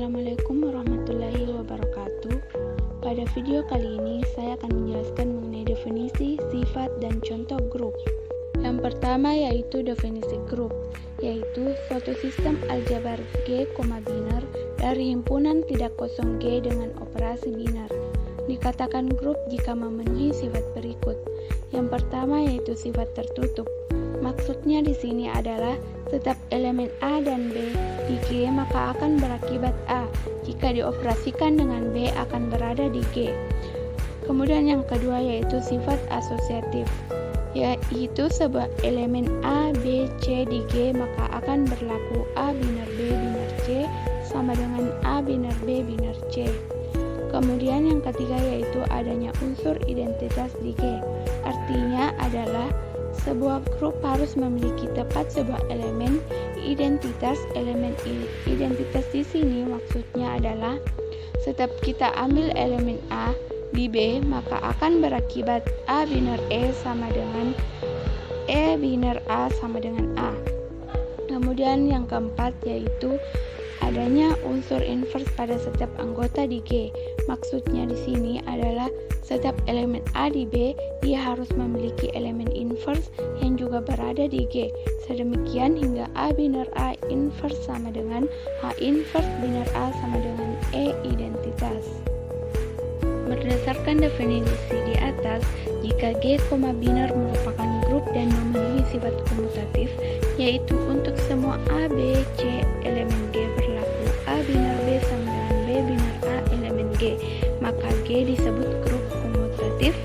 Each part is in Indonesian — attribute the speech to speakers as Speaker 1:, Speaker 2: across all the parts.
Speaker 1: Assalamualaikum warahmatullahi wabarakatuh. Pada video kali ini saya akan menjelaskan mengenai definisi, sifat, dan contoh grup. Yang pertama yaitu definisi grup, yaitu suatu sistem aljabar G, biner dari himpunan tidak kosong G dengan operasi biner. Dikatakan grup jika memenuhi sifat berikut. Yang pertama yaitu sifat tertutup. Maksudnya di sini adalah setiap elemen A dan B di G maka akan berakibat A. Jika dioperasikan dengan B akan berada di G. Kemudian yang kedua yaitu sifat asosiatif, yaitu sebuah elemen A, B, C di G maka akan berlaku A biner B biner C sama dengan A biner B biner C. Kemudian yang ketiga yaitu adanya unsur identitas di G. Artinya adalah sebuah grup harus memiliki tepat sebuah elemen identitas. Elemen identitas di sini maksudnya adalah setiap kita ambil elemen A di B maka akan berakibat A biner E sama dengan E biner A sama dengan A. Kemudian yang keempat yaitu adanya unsur inverse pada setiap anggota di G. Maksudnya di sini adalah setiap elemen A di B dia harus memiliki elemen inverse yang juga berada di G. Sedemikian hingga A biner A inverse sama dengan A inverse biner A sama dengan E identitas. Berdasarkan definisi di atas, jika G, biner merupakan grup dan memenuhi sifat komutatif, yaitu untuk semua A, B, C elemen G berlaku A biner B sama dengan B biner A elemen G, maka G disebut grup komutatif,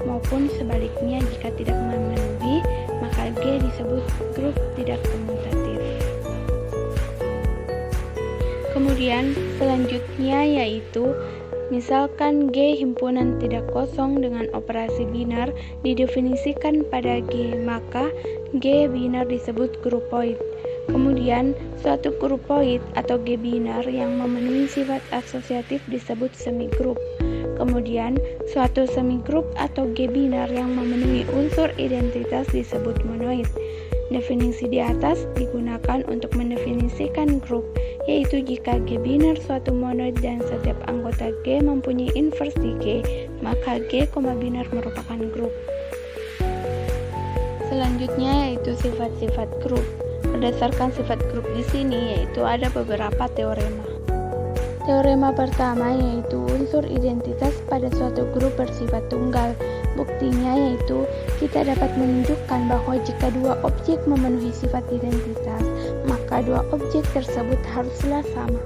Speaker 1: maupun sebaliknya jika tidak memenuhi, maka G disebut grup tidak komutatif. Kemudian selanjutnya yaitu misalkan G himpunan tidak kosong dengan operasi biner didefinisikan pada G, maka G biner disebut grupoid. Kemudian suatu grupoid atau G biner yang memenuhi sifat asosiatif disebut semigrup. Kemudian suatu semigrup atau G biner yang memenuhi unsur identitas disebut monoid. Definisi di atas digunakan untuk mendefinisikan grup, yaitu jika G biner suatu monoid dan setiap anggota G mempunyai inverse di G, maka G, biner merupakan grup. Selanjutnya yaitu sifat-sifat grup. Berdasarkan sifat grup di sini yaitu ada beberapa teorema. Teorema pertama yaitu unsur identitas pada suatu grup bersifat tunggal. Buktinya yaitu kita dapat menunjukkan bahwa jika dua objek memenuhi sifat identitas, maka dua objek tersebut haruslah sama.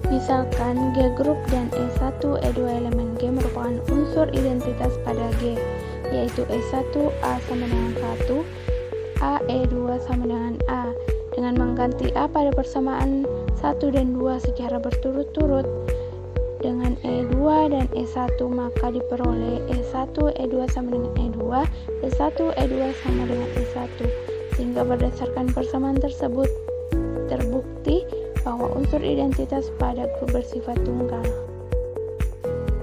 Speaker 1: Misalkan G grup dan E1, E2 elemen G merupakan unsur identitas pada G, yaitu E1 A sama dengan 1, A E2 sama dengan A. Dengan mengganti A pada persamaan 1 dan 2 secara berturut-turut dengan E2 dan E1 maka diperoleh E1 E2 sama dengan E2, E1 E2 sama dengan E1, sehingga berdasarkan persamaan tersebut terbukti bahwa unsur identitas pada grup bersifat tunggal.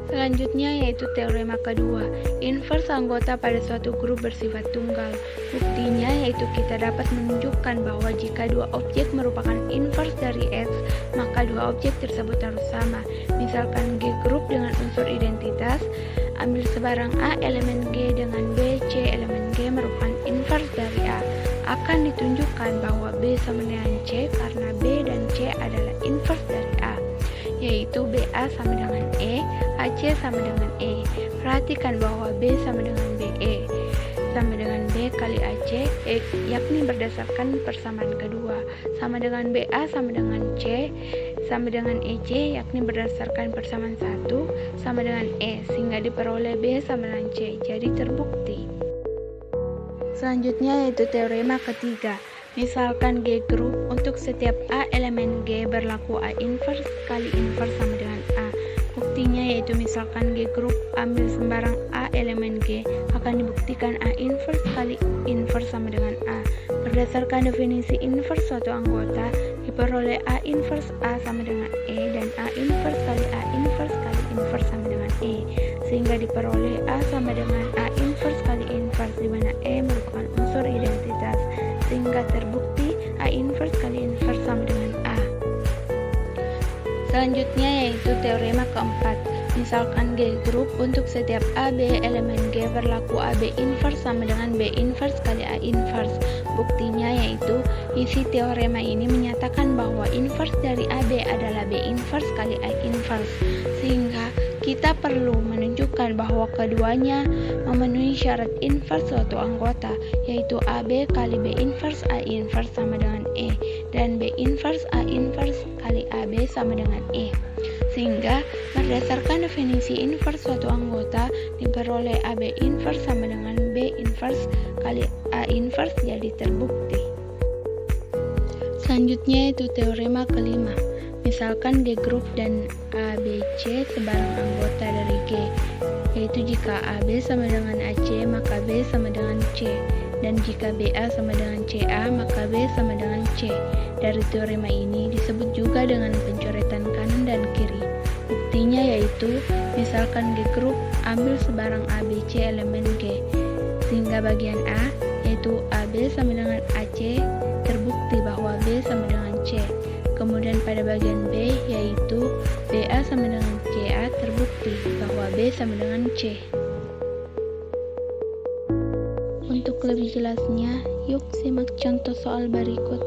Speaker 1: Selanjutnya yaitu teorema kedua, inverse anggota pada suatu grup bersifat tunggal. Buktinya yaitu kita dapat menunjukkan bahwa jika dua objek merupakan inverse dari X, maka dua objek tersebut harus sama. Misalkan G grup dengan unsur identitas, ambil sebarang A elemen G dengan B, C elemen G merupakan inverse dari A. Akan ditunjukkan bahwa B sama dengan C karena B dan C adalah inverse dari A, yaitu BA sama dengan E, AC sama dengan E. Perhatikan bahwa B sama dengan BE sama dengan B kali AC, yakni berdasarkan persamaan kedua. Sama dengan BA sama dengan C sama dengan EC, yakni berdasarkan persamaan 1 sama dengan E, sehingga diperoleh B sama dengan C, jadi terbukti. Selanjutnya yaitu teorema ketiga. Misalkan G grup untuk setiap A elemen G berlaku A inverse kali inverse sama dengan A. Buktinya yaitu misalkan G grup ambil sembarang A elemen G akan dibuktikan A inverse kali inverse sama dengan A. Berdasarkan definisi inverse suatu anggota diperoleh A inverse A sama dengan E dan A inverse kali A inverse kali inverse sama dengan E, sehingga diperoleh A sama dengan A inverse kali inverse di mana E merupakan unsur identitas, sehingga terbukti A inverse kali inverse sama dengan A. Selanjutnya yaitu teorema keempat. Misalkan G grup, untuk setiap AB elemen G berlaku AB inverse sama dengan B inverse kali A inverse. Buktinya yaitu isi teorema ini menyatakan bahwa inverse dari AB adalah B inverse kali A inverse. Sehingga kita perlu menunjukkan bahwa keduanya memenuhi syarat inverse suatu anggota, yaitu AB kali B inverse A inverse sama dengan E, dan B inverse A inverse kali AB sama dengan E. Sehingga berdasarkan definisi inverse suatu anggota diperoleh AB inverse sama dengan B inverse kali A inverse jadi terbukti. Selanjutnya yaitu teorema kelima. Misalkan G grup dan ABC sebarang anggota dari G, yaitu jika AB sama dengan AC maka B sama dengan C, dan jika BA sama dengan CA maka B sama dengan C. Dari teorema ini disebut juga dengan pencoretan kanan dan kiri. Buktinya yaitu misalkan G grup ambil sebarang ABC elemen G, sehingga bagian A yaitu AB sama dengan AC terbukti bahwa B sama dengan C. Kemudian pada bagian B yaitu BA sama dengan CA terbukti bahwa B sama dengan C. Untuk lebih jelasnya, yuk simak contoh soal berikut.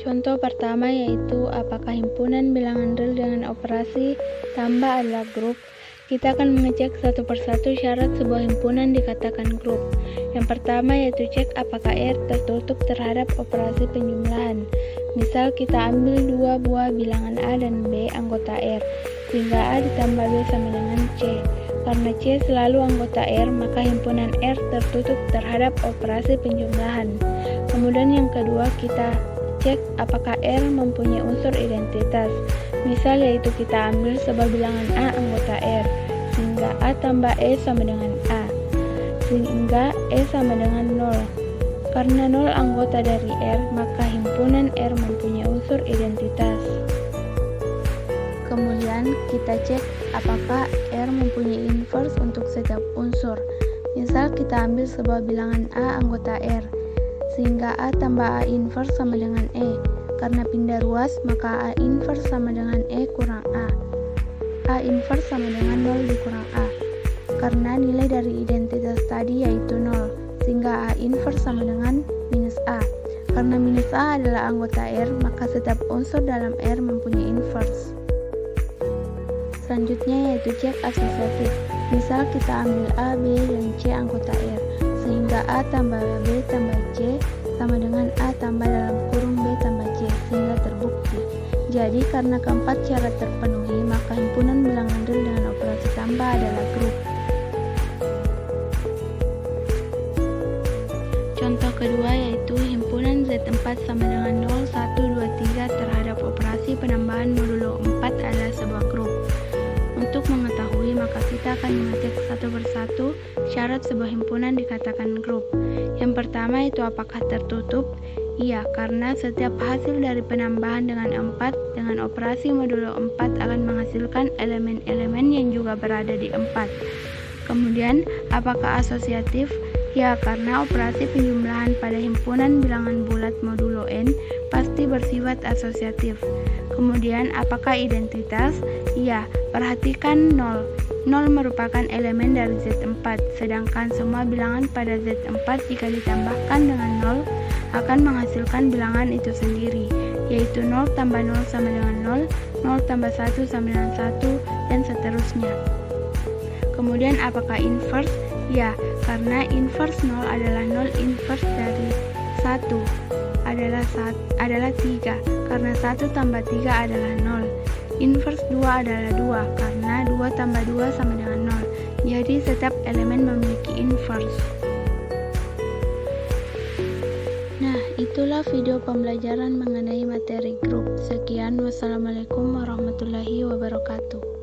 Speaker 1: Contoh pertama yaitu apakah himpunan bilangan real dengan operasi tambah adalah grup. Kita akan mengecek satu persatu syarat sebuah himpunan dikatakan grup. Yang pertama yaitu cek apakah R tertutup terhadap operasi penjumlahan. Misal kita ambil dua buah bilangan A dan B anggota R, sehingga A ditambah B sama dengan C. Karena C selalu anggota R, maka himpunan R tertutup terhadap operasi penjumlahan. Kemudian yang kedua kita cek apakah R mempunyai unsur identitas. Misal yaitu kita ambil sebuah bilangan A anggota R, sehingga A tambah E sama dengan A, sehingga E sama dengan 0. Karena 0 anggota dari R, maka himpunan R mempunyai unsur identitas. Kemudian kita cek apakah R mempunyai inverse untuk setiap unsur. Misal kita ambil sebuah bilangan A anggota R, sehingga A tambah A inverse sama dengan E. Karena pindah ruas, maka A inverse sama dengan E kurang A. A inverse sama dengan 0 dikurang A. Karena nilai dari identitas tadi yaitu 0, sehingga A inverse sama dengan minus A. Karena minus A adalah anggota R, maka setiap unsur dalam R mempunyai inverse. Selanjutnya yaitu cek asosiatif. Misal kita ambil A, B, dan C anggota R, sehingga A tambah B tambah C sama dengan A tambah dalam kurung B tambah C, sehingga terbukti. Jadi karena keempat syarat terpenuhi, maka himpunan bilangan real dengan operasi tambah adalah grup. Contoh kedua yaitu himpunan Z4 sama dengan 0, 1, 2, 3 terhadap operasi penambahan modulo 4 adalah sebuah grup. Untuk mengetahui, maka kita akan mengecek satu persatu syarat sebuah himpunan dikatakan grup. Yang pertama itu apakah tertutup? Iya, karena setiap hasil dari penambahan dengan 4 dengan operasi modulo 4 akan menghasilkan elemen-elemen yang juga berada di 4. Kemudian, apakah asosiatif? Ya, karena operasi penjumlahan pada himpunan bilangan bulat modulo n pasti bersifat asosiatif. Kemudian, apakah identitas? Ya, perhatikan 0. 0 merupakan elemen dari Z4, sedangkan semua bilangan pada Z4 jika ditambahkan dengan 0 akan menghasilkan bilangan itu sendiri, yaitu 0 tambah 0 sama dengan 0, 0 tambah 1 sama dengan 1, dan seterusnya. Kemudian, apakah inverse? Ya, karena inverse 0 adalah 0 inverse dari 1 adalah 3, karena 1 tambah 3 adalah 0. Inverse 2 adalah 2, karena 2 tambah 2 sama dengan 0. Jadi setiap elemen memiliki inverse. Nah, itulah video pembelajaran mengenai materi grup. Sekian, wassalamualaikum warahmatullahi wabarakatuh.